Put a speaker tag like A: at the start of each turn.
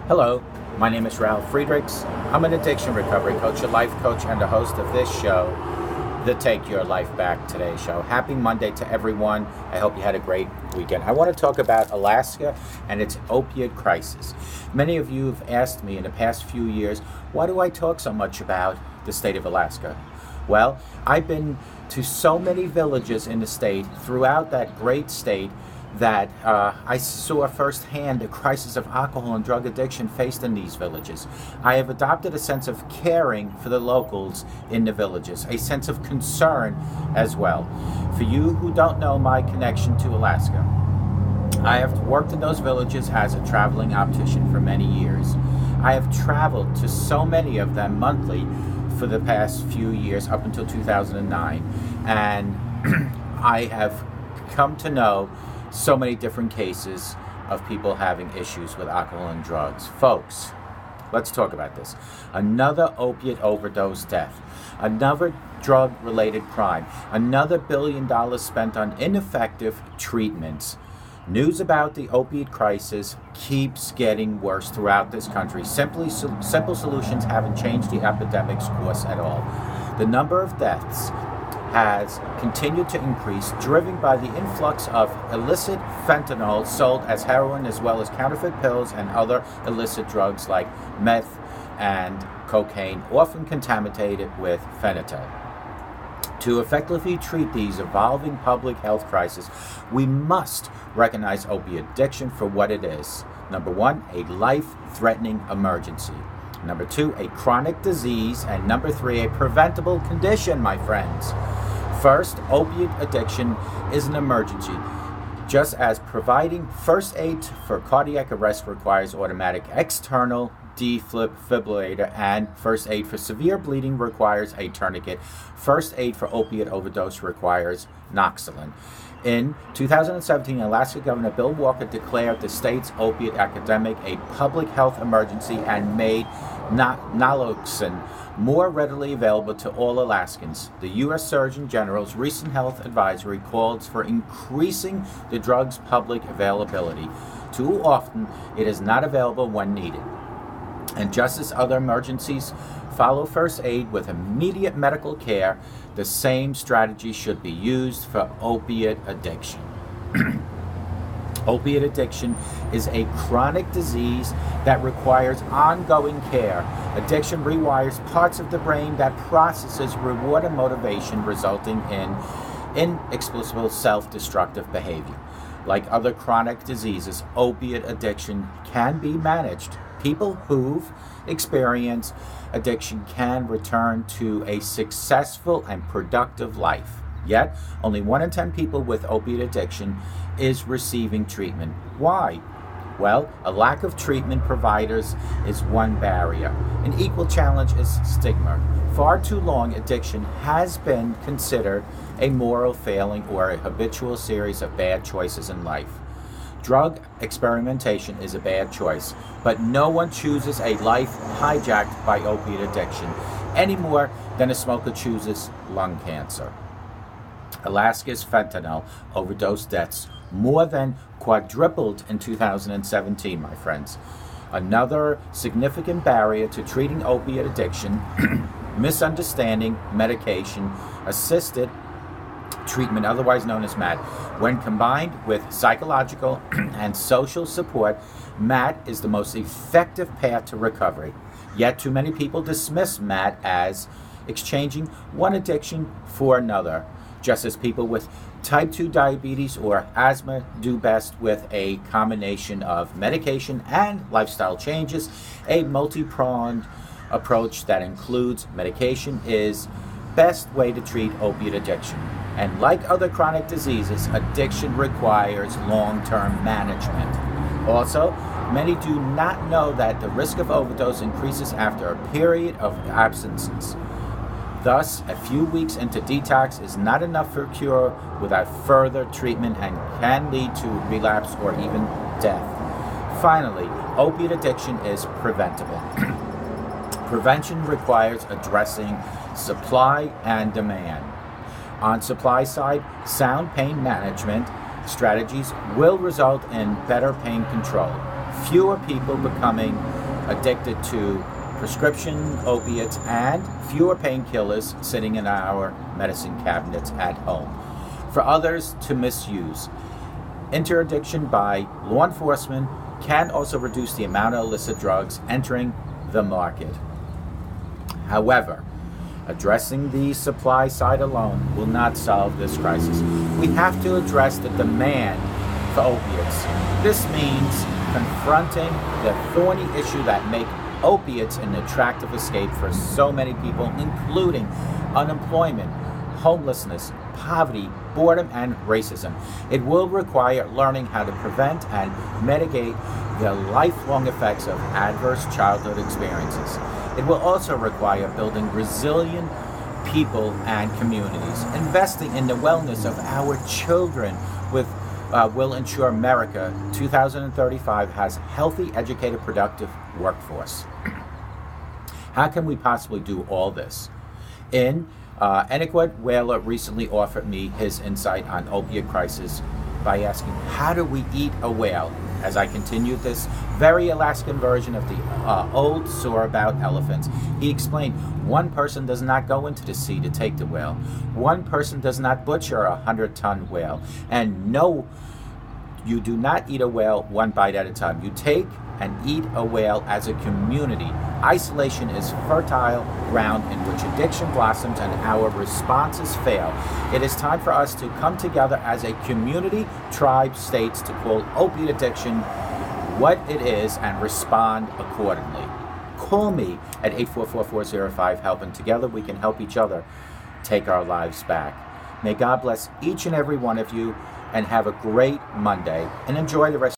A: Hello, my name is Ralf Friedrichs. I'm an addiction recovery coach, a life coach, and the host of this show, the Take Your Life Back Today show. Happy Monday to everyone. I hope you had a great weekend. I want to talk about Alaska and its opiate crisis. Many of you have asked me in the past few years, why do I talk so much about the state of Alaska? Well, I've been to so many villages in the state, throughout that great state, that I saw firsthand the crisis of alcohol and drug addiction faced in these villages. I have adopted a sense of caring for the locals in the villages, a sense of concern as well. For you who don't know my connection to Alaska, I have worked in those villages as a traveling optician for many years. I have traveled to so many of them monthly for the past few years, up until 2009, and I have come to know so many different cases of people having issues with alcohol and drugs. Folks, let's talk about this. Another opiate overdose death, another drug-related crime, another $1 billion spent on ineffective treatments. News about the opiate crisis keeps getting worse throughout this country. Simple solutions haven't changed the epidemic's course at all. The number of deaths has continued to increase, driven by the influx of illicit fentanyl sold as heroin, as well as counterfeit pills and other illicit drugs like meth and cocaine, often contaminated with phenytoin. To effectively treat these evolving public health crises, we must recognize opiate addiction for what it is. Number one, a life-threatening emergency. Number two, a chronic disease. And number three, a preventable condition, my friends. First, opiate addiction is an emergency. Just as providing first aid for cardiac arrest requires automatic external defibrillator and first aid for severe bleeding requires a tourniquet, first aid for opiate overdose requires Noxilin. In 2017, Alaska Governor Bill Walker declared the state's opiate epidemic a public health emergency and made naloxone more readily available to all Alaskans. The U.S. Surgeon General's recent health advisory calls for increasing the drug's public availability. Too often, it is not available when needed. And just as other emergencies follow first aid with immediate medical care, the same strategy should be used for opiate addiction. Opiate addiction is a chronic disease that requires ongoing care. Addiction rewires parts of the brain that processes reward and motivation, resulting in inexplicable self-destructive behavior. Like other chronic diseases, opiate addiction can be managed. People who've experienced addiction can return to a successful and productive life. Yet, only 1 in 10 people with opiate addiction is receiving treatment. Why? Well, a lack of treatment providers is one barrier. An equal challenge is stigma. Far too long, addiction has been considered a moral failing or a habitual series of bad choices in life. Drug experimentation is a bad choice, but no one chooses a life hijacked by opiate addiction any more than a smoker chooses lung cancer. Alaska's fentanyl overdose deaths more than quadrupled in 2017, my friends. Another significant barrier to treating opiate addiction, misunderstanding medication-assisted treatment, otherwise known as MAT. When combined with psychological and social support, MAT is the most effective path to recovery. Yet too many people dismiss MAT as exchanging one addiction for another, just as people with type 2 diabetes or asthma do best with a combination of medication and lifestyle changes. A multi-pronged approach that includes medication is best way to treat opiate addiction. And like other chronic diseases, addiction requires long-term management. Also, many do not know that the risk of overdose increases after a period of abstinence. Thus, a few weeks into detox is not enough for a cure without further treatment and can lead to relapse or even death. Finally, opiate addiction is preventable. Prevention requires addressing supply and demand. On supply side, sound pain management strategies will result in better pain control, fewer people becoming addicted to prescription opiates and fewer painkillers sitting in our medicine cabinets at home. For others to misuse. Interdiction by law enforcement can also reduce the amount of illicit drugs entering the market. However, addressing the supply side alone will not solve this crisis. We have to address the demand for opiates. This means confronting the thorny issue that makes opiates an attractive escape for so many people, including unemployment, homelessness, poverty, boredom, and racism. It will require learning how to prevent and mitigate the lifelong effects of adverse childhood experiences. It will also require building resilient people and communities. Investing in the wellness of our children will ensure America 2035 has healthy, educated, productive workforce. How can we possibly do all this? Eniquette Whaler recently offered me his insight on opiate crisis by asking, how do we eat a whale? As I continued this very Alaskan version of the old saw about elephants, he explained, one person does not go into the sea to take the whale. One person does not butcher a 100-ton whale. And no, you do not eat a whale one bite at a time. You take and eat a whale as a community. Isolation is fertile ground in which addiction blossoms and our responses fail. It is time for us to come together as a community, tribe, states to call opiate addiction what it is and respond accordingly. Call me at 844-405-HELP, and together we can help each other take our lives back. May God bless each and every one of you, and have a great Monday, and enjoy the rest